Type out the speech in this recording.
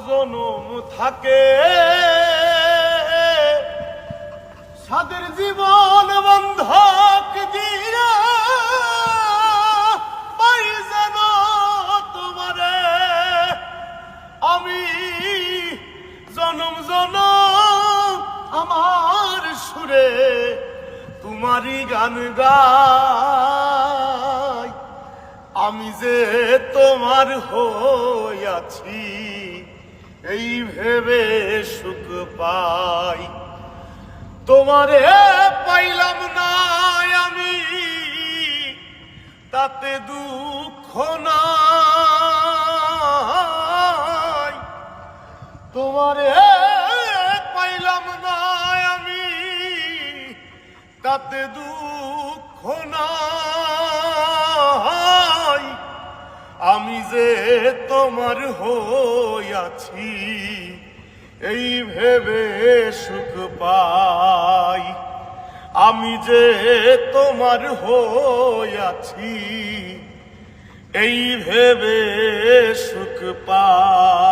জনম থাকে সাদের জীবন বন্ধক দিয়া পাই যেন তোমারে আমি জনম জনম আমার সুরে তোমারই গান গাই আমি যে তোমার হইয়াছি এই ভেবে সুখ পাই তোমারে পাইলাম না আমি তাতে দুঃখ নাই তোমারে পাইলাম না আমি তাতে দুঃখ নাই আমি যে তোমার হইয়াছি এই ভেবে সুখ পাই আমি যে তোমার হইয়াছি এই ভেবে সুখ পাই।